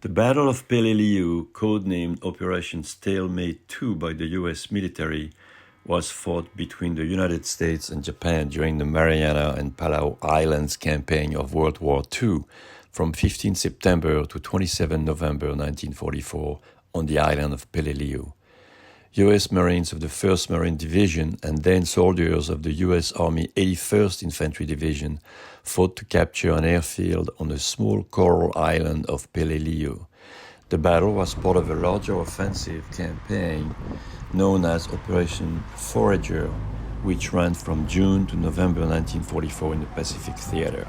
The Battle of Peleliu, codenamed Operation Stalemate 2 by the US military, was fought between the United States and Japan during the Mariana and Palau Islands campaign of World War II from 15 September to 27 November 1944 on the island of Peleliu. US Marines of the 1st Marine Division and then soldiers of the US Army 81st Infantry Division fought to capture an airfield on the small coral island of Peleliu. The battle was part of a larger offensive campaign known as Operation Forager, which ran from June to November 1944 in the Pacific Theater.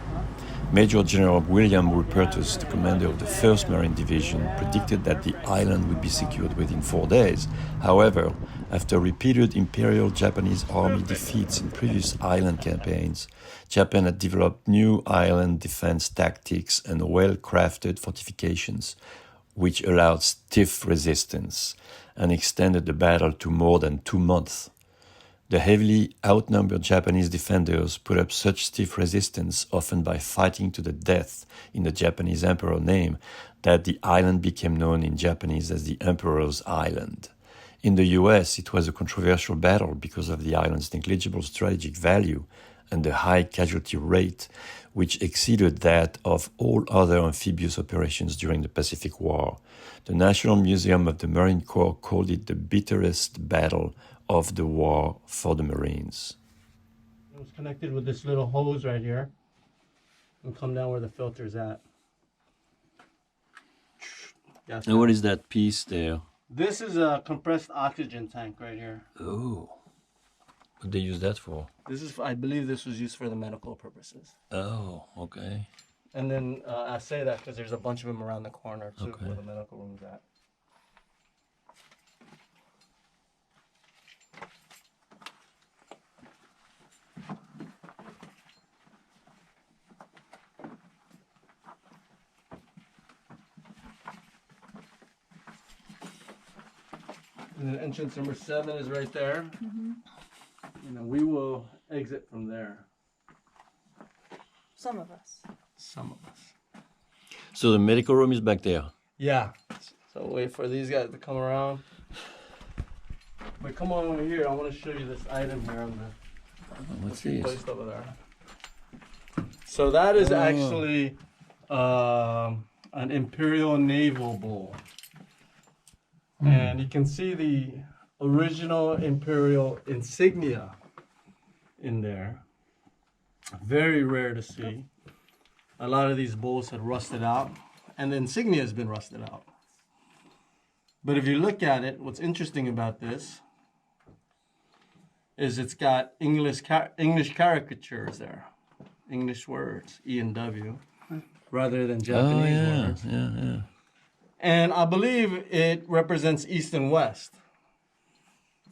Major General William Rupertus, the commander of the 1st Marine Division, predicted that the island would be secured within 4 days. However, after repeated Imperial Japanese Army defeats in previous island campaigns, Japan had developed new island defense tactics and well-crafted fortifications, which allowed stiff resistance and extended the battle to more than 2 months. The heavily outnumbered Japanese defenders put up such stiff resistance, often by fighting to the death in the Japanese emperor name, that the island became known in Japanese as the Emperor's Island. In the US, it was a controversial battle because of the island's negligible strategic value and the high casualty rate, which exceeded that of all other amphibious operations during the Pacific War. The National Museum of the Marine Corps called it the bitterest battle of the war for the Marines. It was connected with this little hose right here and come down where the filter's at. Yes, and what is that piece there? This is a compressed oxygen tank right here. Oh, what do they use that for? This is, I believe this was used for the medical purposes. Oh, okay. And then I say that because there's a bunch of them around the corner too, Okay. where the medical room's at. And then entrance number 7 is right there. Mm-hmm. And then we will exit from there. Some of us. Some of us. So the medical room is back there? Yeah. So wait for these guys to come around. But come on over here. I want to show you this item here on the What's this? placed over there. So that is actually an Imperial Naval Bull. And you can see the original Imperial insignia in there. Very rare to see. A lot of these bulls had rusted out, and the insignia has been rusted out. But if you look at it, what's interesting about this is it's got English caricatures there, English words, E and W, rather than Japanese words. Yeah. And I believe it represents east and west.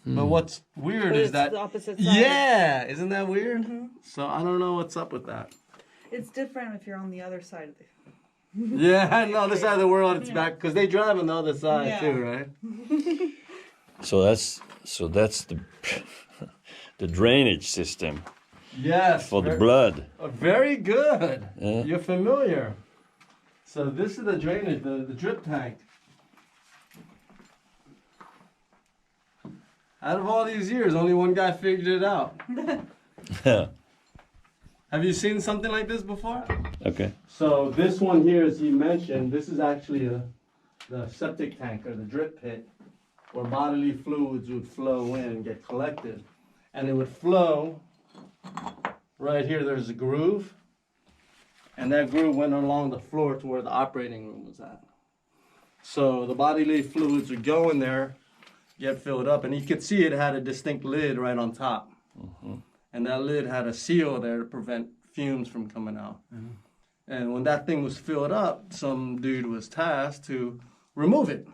But what's weird But is it's that... the opposite side. Yeah! Isn't that weird? Mm-hmm. So I don't know what's up with that. It's different if you're on the other side of the... Yeah, on the other side of the world, it's back. Because they drive on the other side Yeah. too, right? So that's the the drainage system Yes. for the blood. Very good. Yeah. You're familiar. So this is the drainage, the drip tank. Out of all these years, only one guy figured it out. Have you seen something like this before? Okay. So this one here, as you mentioned, this is actually the septic tank or the drip pit where bodily fluids would flow in and get collected. And it would flow, right here there's a groove, and that groove went along the floor to where the operating room was at. So the bodily fluids would go in there, get filled up, and you could see it had a distinct lid right on top. Mm-hmm. And that lid had a seal there to prevent fumes from coming out. Mm-hmm. And when that thing was filled up, some dude was tasked to remove it,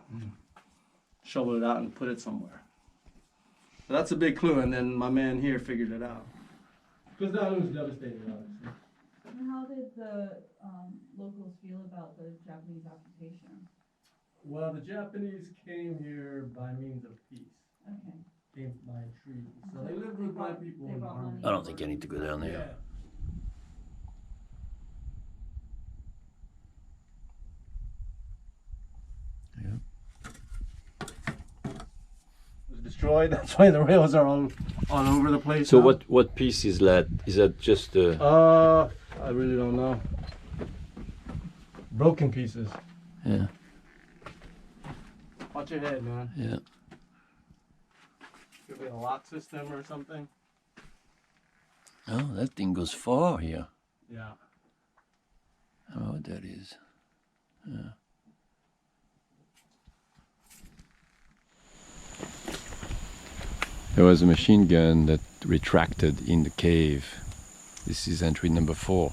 shovel it out and put it somewhere. So that's a big clue, and then my man here figured it out. Because that was devastating, obviously. And how did the locals feel about the Japanese occupation? Well, the Japanese came here by means of peace. Okay. Came by treaty. So they lived with my people They in brought harmony. I don't think I need to go down Yeah. there. destroyed. That's why the rails are all over the place. So now. what piece is that? Is that just I really don't know. Broken pieces. yeah, Watch your head, man. yeah. Could be a lock system or something. Oh, that thing goes far here. Yeah. I don't know what that is. Yeah. There was a machine gun that retracted in the cave. This is entry number 4.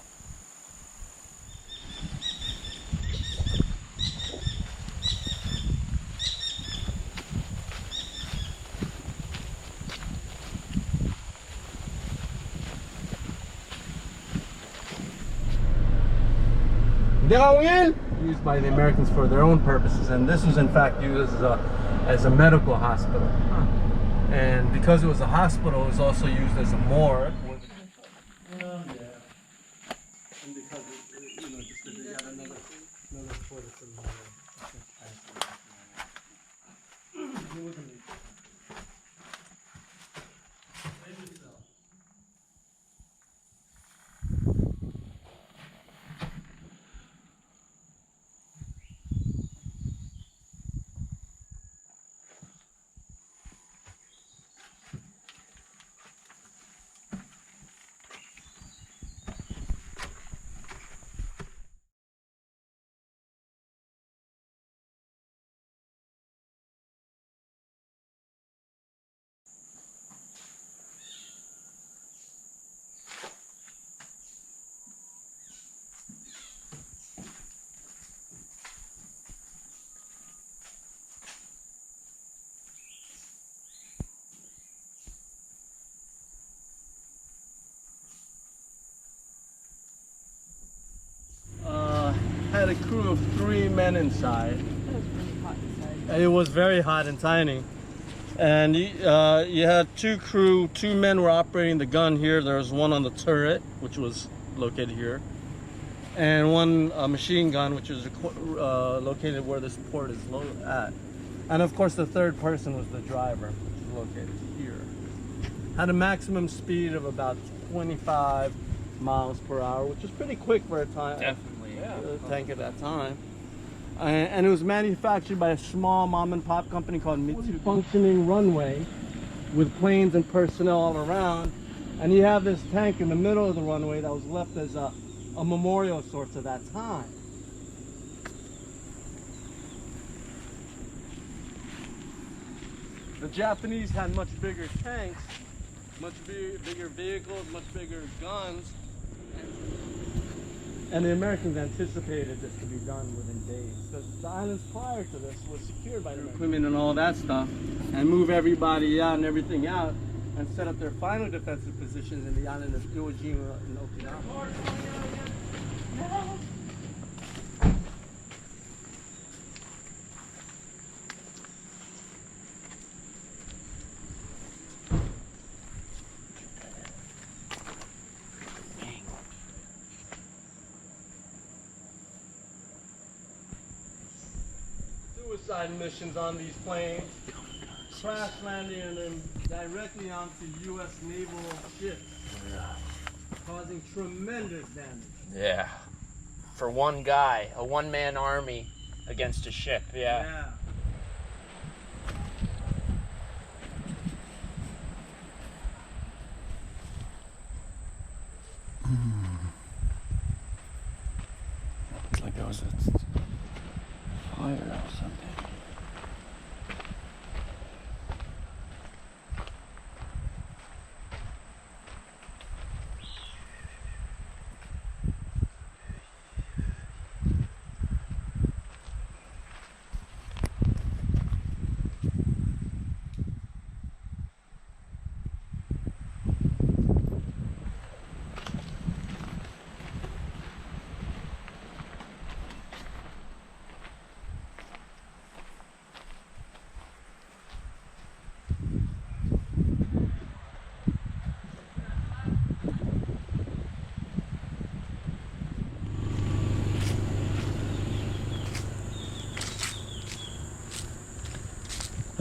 Ngeuaol used by the Americans for their own purposes, and this was in fact used as a medical hospital. And because it was a hospital, it was also used as a morgue. And because just that they got another toilet for had a crew of 3 men inside. It was really hot inside. It was very hot and tiny. And you had 2 men were operating the gun here. There was one on the turret, which was located here, and one machine gun, which is located where this port is at. And of course, the 3rd person was the driver, which is located here. Had a maximum speed of about 25 miles per hour, which is pretty quick for a tank at that time. And it was manufactured by a small mom-and-pop company called Mitsubishi. Functioning runway with planes and personnel all around, and you have this tank in the middle of the runway that was left as a memorial sort of that time. The Japanese had much bigger tanks, much bigger vehicles, much bigger guns, and the Americans anticipated this to be done within days. The islands prior to this was secured by the equipment and all that stuff, and move everybody out and everything out, and set up their final defensive positions in the island of Iwo Jima and Okinawa. Suicide missions on these planes, crash landing them directly onto U.S. naval ships, causing tremendous damage. Yeah. For one guy, a one-man army against a ship, yeah. It's like there was a fire or something.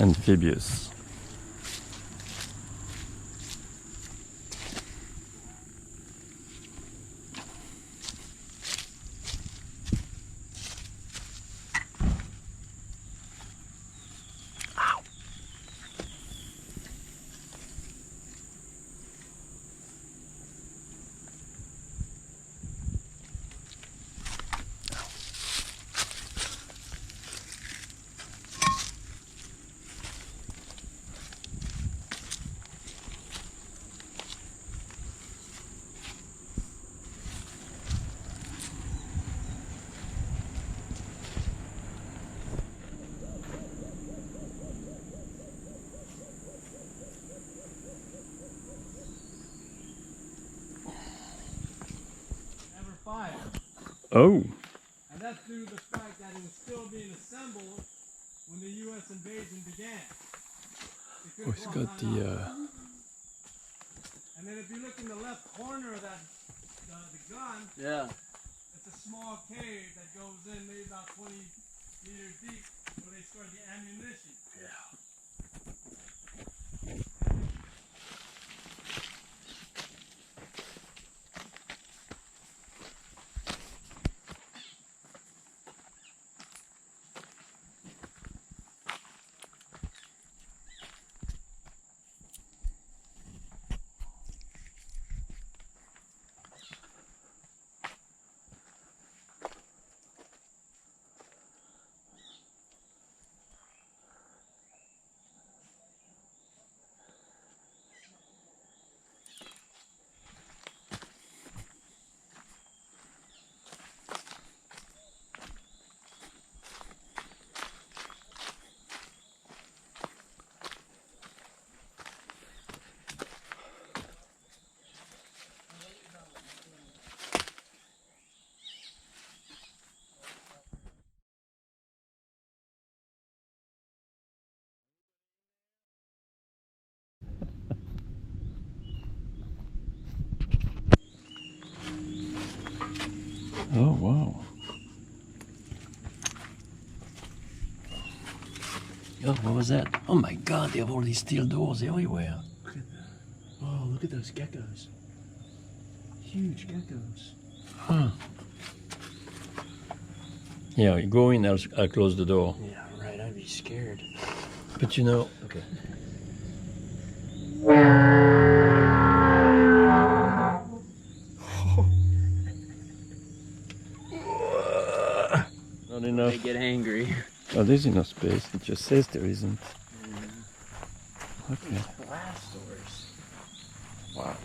Amphibious. Oh, And that's due to the fact that it was still being assembled when the U.S. invasion began. oh, it's got the. And then if you look in the left corner of that, the gun, Yeah. it's a small cave that goes in maybe about 20 meters deep where they store the ammunition. Oh wow. Oh, what was that? Oh my God! They have all these steel doors everywhere. Oh, look at those geckos. Huge geckos. Huh. Yeah, you go in. I'll close the door. Yeah, right. I'd be scared. But you know. Okay. Not enough. They get angry. Oh, there's enough space. It just says there isn't. Okay. Blast doors. Wow.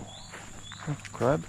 Oh, crab.